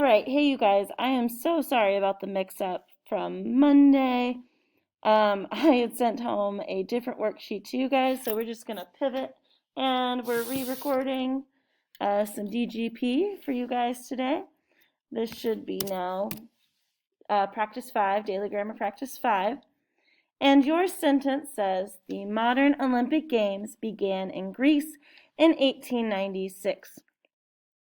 right, hey you guys, I am so sorry about the mix-up from Monday. I had sent home a different worksheet to you guys, so we're just gonna pivot and we're re-recording some DGP for you guys today. This should be now practice 5, daily grammar practice 5. And your sentence says, the modern Olympic Games began in Greece in 1896.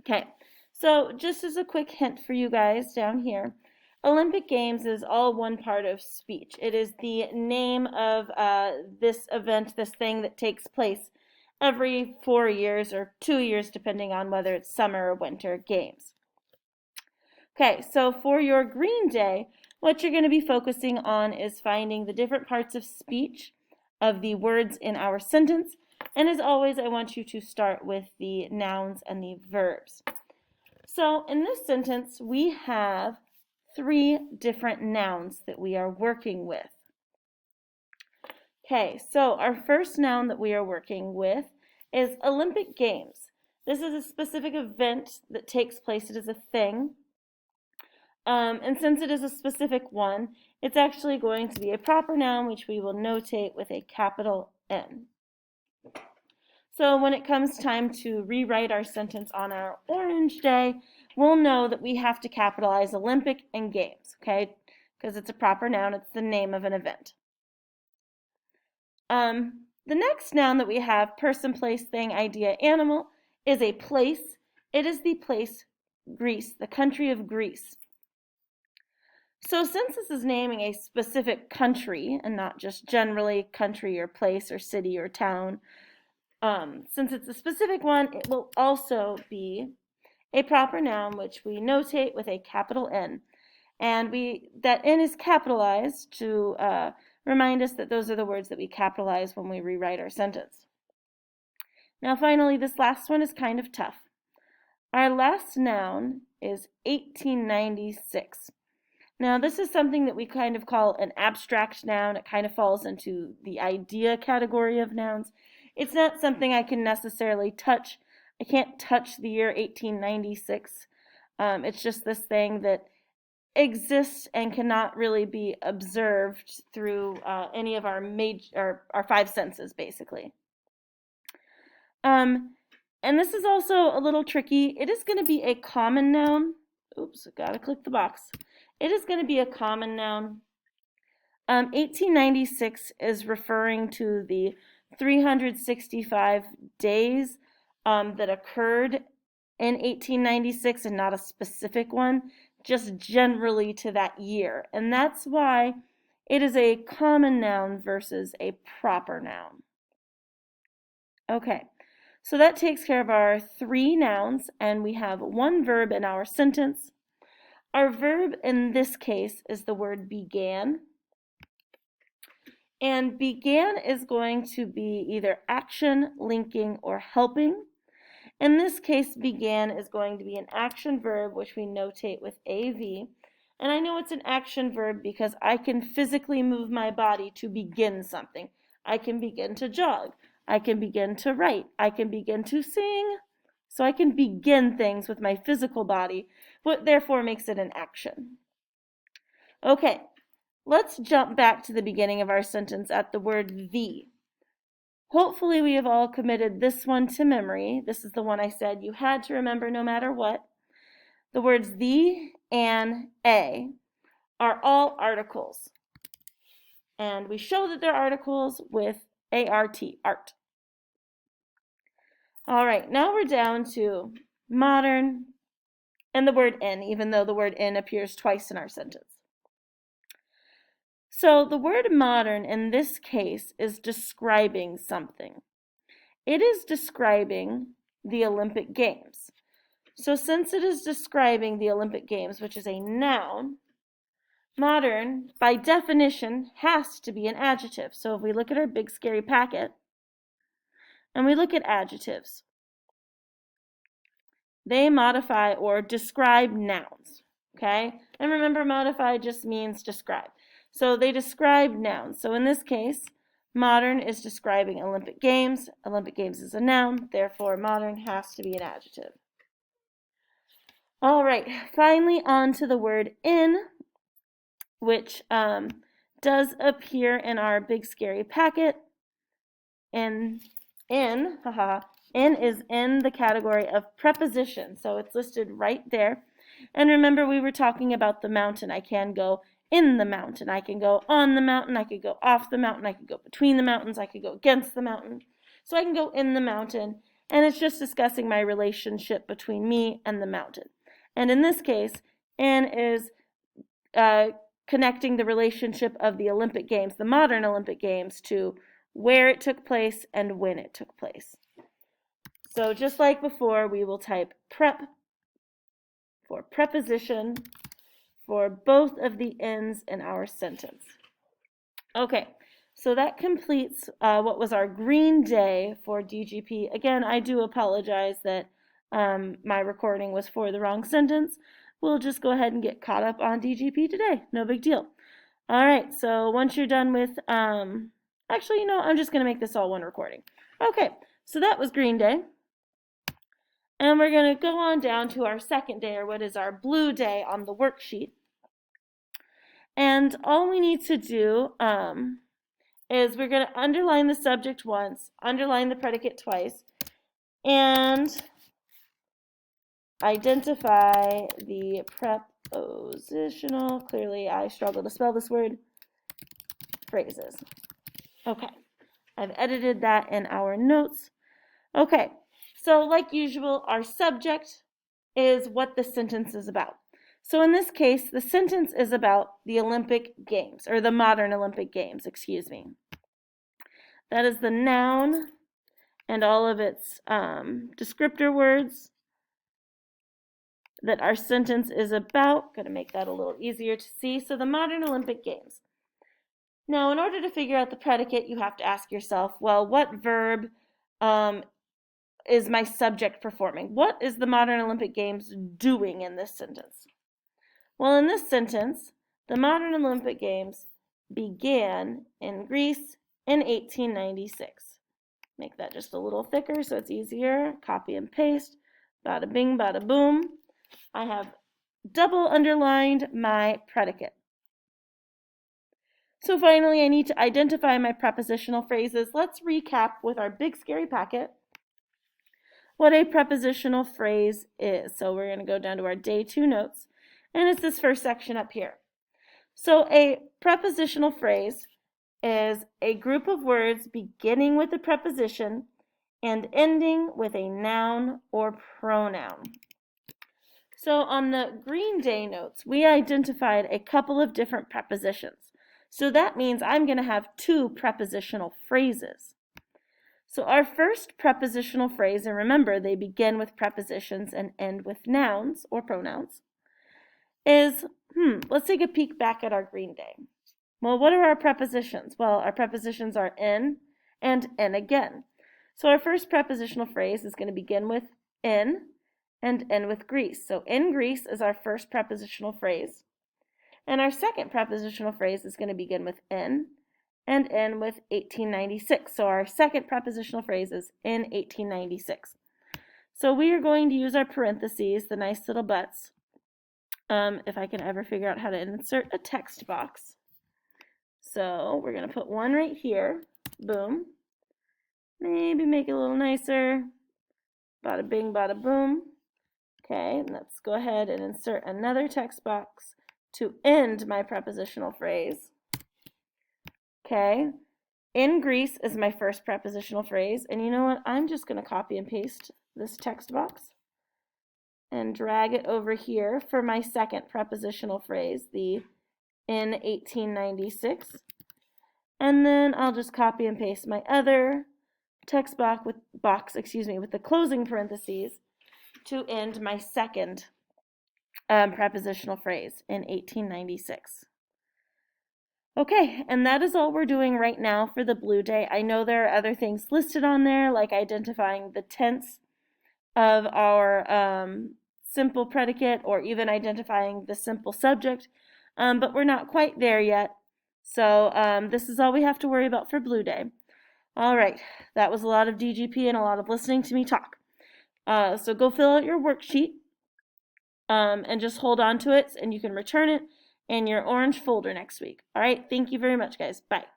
Okay, so just as a quick hint for you guys down here, Olympic Games is all one part of speech. It is the name of this event, this thing that takes place every 4 years or 2 years, depending on whether it's summer or winter games. Okay, so for your Green Day, what you're going to be focusing on is finding the different parts of speech of the words in our sentence. And as always, I want you to start with the nouns and the verbs. So in this sentence, we have 3 different nouns that we are working with. Okay, so our first noun that we are working with is Olympic Games. This is a specific event that takes place. It is a thing. And since it is a specific one, it's actually going to be a proper noun, which we will notate with a capital N. So when it comes time to rewrite our sentence on our orange day, we'll know that we have to capitalize Olympic and Games, okay? Because it's a proper noun, it's the name of an event. The next noun that we have, person, place, thing, idea, animal, is a place. It is the place Greece, the country of Greece. So since this is naming a specific country and not just generally country or place or city or town, since it's a specific one, it will also be a proper noun, which we notate with a capital N. And that N is capitalized to remind us that those are the words that we capitalize when we rewrite our sentence. Now finally, this last one is kind of tough. Our last noun is 1896. Now this is something that we kind of call an abstract noun. It kind of falls into the idea category of nouns. It's not something I can necessarily touch. I can't touch the year 1896. It's just this thing that exists and cannot really be observed through any of our 5 senses, basically. And this is also a little tricky. It is going to be a common noun. Oops, gotta click the box. It is going to be a common noun. 1896 is referring to the 365 days that occurred in 1896 and not a specific one, just generally to that year. And that's why it is a common noun versus a proper noun. Okay, so that takes care of our 3 nouns, and we have 1 verb in our sentence. Our verb in this case is the word began. And began is going to be either action, linking, or helping. In this case, began is going to be an action verb, which we notate with AV. And I know it's an action verb because I can physically move my body to begin something. I can begin to jog. I can begin to write. I can begin to sing. So I can begin things with my physical body, what therefore makes it an action. Okay, let's jump back to the beginning of our sentence at the word the. Hopefully we have all committed this one to memory. This is the one I said you had to remember no matter what. The words the and a are all articles. And we show that they're articles with ART, art. All right, now we're down to modern and the word in, even though the word in appears twice in our sentence. So the word modern in this case is describing something. It is describing the Olympic Games. So since it is describing the Olympic Games, which is a noun, modern, by definition, has to be an adjective. So if we look at our big scary packet, and we look at adjectives, they modify or describe nouns, okay? And remember, modify just means describe. So they describe nouns. So in this case, modern is describing Olympic Games. Olympic Games is a noun, therefore modern has to be an adjective. All right, finally on to the word in, which does appear in our big scary packet. In is in the category of preposition, so it's listed right there. And remember, we were talking about the mountain. I can go in the mountain, I can go on the mountain, I could go off the mountain, I could go between the mountains, I could go against the mountain. So I can go in the mountain, and it's just discussing my relationship between me and the mountain. And in this case, in is connecting the relationship of the Olympic Games, the modern Olympic Games, to where it took place and when it took place. So just like before, we will type prep for preposition for both of the ends in our sentence. Okay, so that completes what was our green day for DGP. Again, I do apologize that my recording was for the wrong sentence. We'll just go ahead and get caught up on DGP today. No big deal. All right, so once you're done with, actually, I'm just going to make this all one recording. Okay, so that was green day. And we're going to go on down to our second day, or what is our blue day on the worksheet. And all we need to do is we're going to underline the subject once, underline the predicate twice, and identify the prepositional, clearly I struggle to spell this word, phrases. Okay, I've edited that in our notes. Okay, so like usual, our subject is what the sentence is about. So in this case, the sentence is about the Olympic Games, or the modern Olympic Games, excuse me. That is the noun and all of its descriptor words that our sentence is about. Going to make that a little easier to see. So the modern Olympic Games. Now, in order to figure out the predicate, you have to ask yourself, well, what verb is my subject performing? What is the modern Olympic Games doing in this sentence? Well, in this sentence, the modern Olympic Games began in Greece in 1896. Make that just a little thicker so it's easier. Copy and paste. Bada bing, bada boom. I have double underlined my predicate. So finally, I need to identify my prepositional phrases. Let's recap with our big scary packet what a prepositional phrase is. So we're going to go down to our day 2 notes, and it's this first section up here. So a prepositional phrase is a group of words beginning with a preposition and ending with a noun or pronoun. So on the green day notes, we identified a couple of different prepositions. So that means I'm going to have 2 prepositional phrases. So our first prepositional phrase, and remember they begin with prepositions and end with nouns or pronouns, is, let's take a peek back at our green day. Well, what are our prepositions? Well, our prepositions are in and again. So our first prepositional phrase is going to begin with in and end with Greece. So in Greece is our first prepositional phrase. And our second prepositional phrase is going to begin with in and end with 1896. So our second prepositional phrase is in 1896. So we are going to use our parentheses, the nice little butts, if I can ever figure out how to insert a text box. So we're going to put one right here. Boom. Maybe make it a little nicer. Bada bing, bada boom. Okay, let's go ahead and insert another text box to end my prepositional phrase. Okay, in Greece is my first prepositional phrase, and you know what? I'm just going to copy and paste this text box and drag it over here for my second prepositional phrase, the in 1896. And then I'll just copy and paste my other text box with the closing parentheses to end my second prepositional phrase in 1896. Okay, and that is all we're doing right now for the blue day. I know there are other things listed on there, like identifying the tense of our simple predicate, or even identifying the simple subject, but we're not quite there yet. So this is all we have to worry about for blue day. All right, that was a lot of DGP and a lot of listening to me talk. So go fill out your worksheet. and just hold on to it, and you can return it in your orange folder next week. All right, thank you very much, guys. Bye.